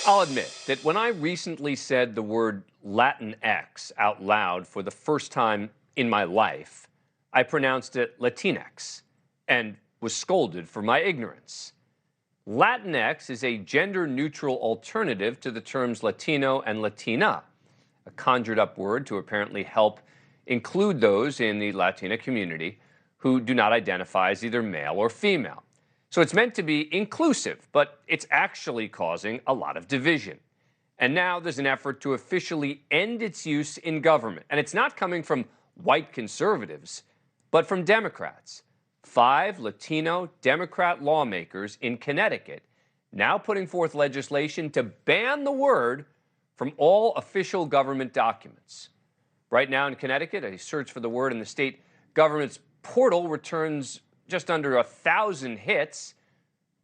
I'll admit that when I recently said the word Latinx out loud for the first time in my life, I pronounced it Latinx and was scolded for my ignorance. Latinx is a gender neutral alternative to the terms Latino and Latina, a conjured up word to apparently help include those in the Latina community who do not identify as either male or female. So it's meant to be inclusive, but it's actually causing a lot of division. And now there's an effort to officially end its use in government. And it's not coming from white conservatives, but from Democrats. 5 Latino Democrat lawmakers in Connecticut now putting forth legislation to ban the word from all official government documents. Right now in Connecticut, a search for the word in the state government's portal returns just under 1,000 hits.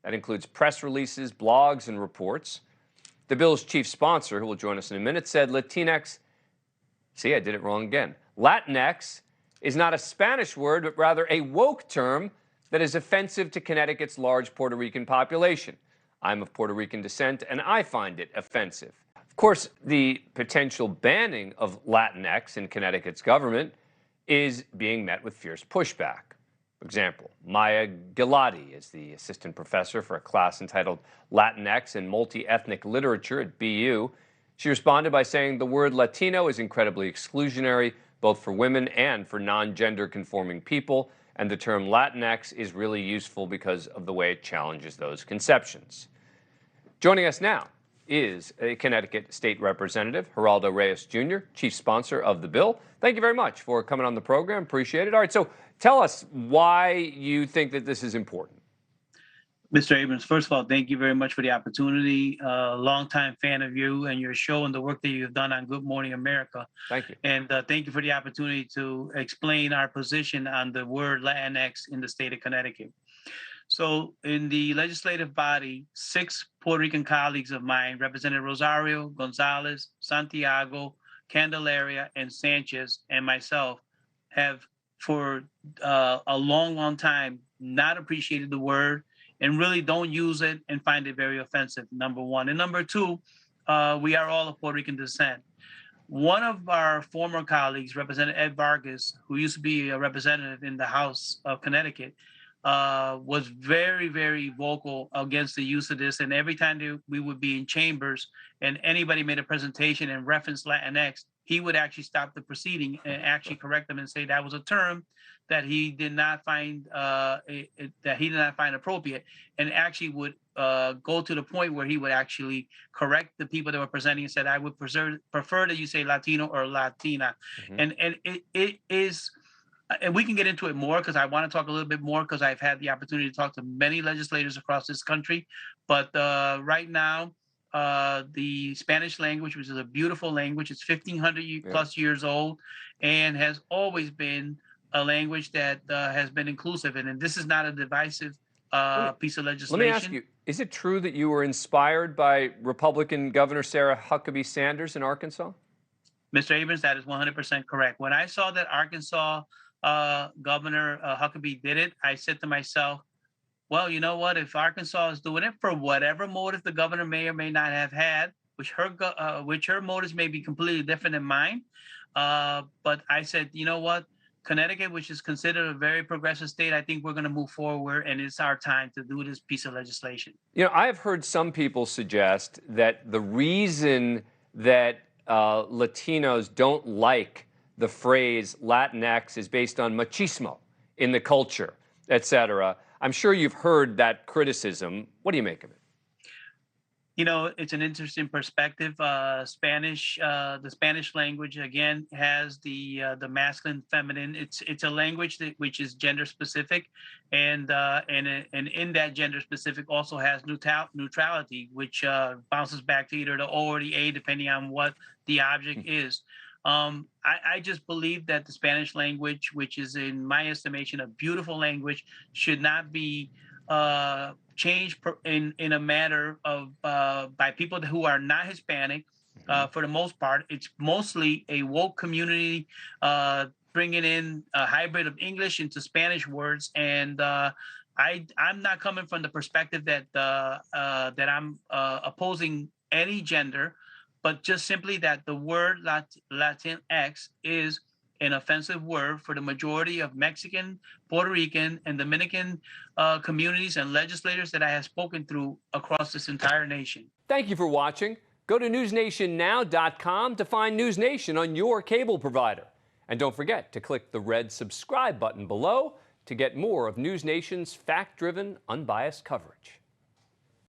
That includes press releases, blogs, and reports. The bill's chief sponsor, who will join us in a minute, said Latinx, see, I did it wrong again. Latinx is not a Spanish word, but rather a woke term that is offensive to Connecticut's large Puerto Rican population. I'm of Puerto Rican descent, and I find it offensive. Of course, the potential banning of Latinx in Connecticut's government is being met with fierce pushback. For example, Maya Giladi is the assistant professor for a class entitled Latinx and Multi-Ethnic Literature at BU. She responded by saying the word Latino is incredibly exclusionary, both for women and for non-gender conforming people, and the term Latinx is really useful because of the way it challenges those conceptions. Joining us now is a Connecticut State Representative, Geraldo Reyes Jr., chief sponsor of the bill. Thank you very much for coming on the program. Appreciate it. All right, so tell us why you think that this is important. Mr. Abrams, first of all, thank you very much for the opportunity. Longtime fan of you and your show and the work that you've done on Good Morning America. Thank you. And thank you for the opportunity to explain our position on the word Latinx in the state of Connecticut. So in the legislative body, 6 Puerto Rican colleagues of mine, Representative Rosario, Gonzalez, Santiago, Candelaria, and Sanchez, and myself, have for a long time not appreciated the word and really don't use it and find it very offensive, number one. And number two, we are all of Puerto Rican descent. One of our former colleagues, Representative Ed Vargas, who used to be a representative in the House of Connecticut, was very, very vocal against the use of this. And every time we would be in chambers and anybody made a presentation and referenced Latinx, he would actually stop the proceeding and actually correct them and say that was a term that he did not find appropriate, and actually would go to the point where he would actually correct the people that were presenting and said, I would prefer that you say Latino or Latina. Mm-hmm. And it is, and we can get into it more because I want to talk a little bit more because I've had the opportunity to talk to many legislators across this country. But right now, the Spanish language, which is a beautiful language, it's 1,500 plus years old and has always been a language that has been inclusive. And this is not a divisive piece of legislation. Let me ask you, is it true that you were inspired by Republican Governor Sarah Huckabee Sanders in Arkansas? Mr. Abrams, that is 100% correct. When I saw that Arkansas Governor Huckabee did it, I said to myself, well, you know what? If Arkansas is doing it for whatever motive the governor may or may not have had, which her motives may be completely different than mine, but I said, you know what? Connecticut, which is considered a very progressive state, I think we're going to move forward, and it's our time to do this piece of legislation. You know, I have heard some people suggest that the reason that Latinos don't like the phrase Latinx is based on machismo in the culture, et cetera. I'm sure you've heard that criticism. What do you make of it? You know, it's an interesting perspective. The Spanish language again has the masculine, feminine. It's a language which is gender specific, and in that gender specific also has neutrality, which bounces back to either the O or the A depending on what the object is. I just believe that the Spanish language, which is in my estimation a beautiful language, should not be changed in a matter of by people who are not Hispanic. For the most part, it's mostly a woke community bringing in a hybrid of English into Spanish words, and I'm not coming from the perspective that I'm opposing any gender, but just simply that the word Latinx is an offensive word for the majority of Mexican, Puerto Rican, and Dominican communities and legislators that I have spoken through across this entire nation. Thank you for watching. Go to newsnationnow.com to find NewsNation on your cable provider. And don't forget to click the red subscribe button below to get more of NewsNation's fact-driven, unbiased coverage.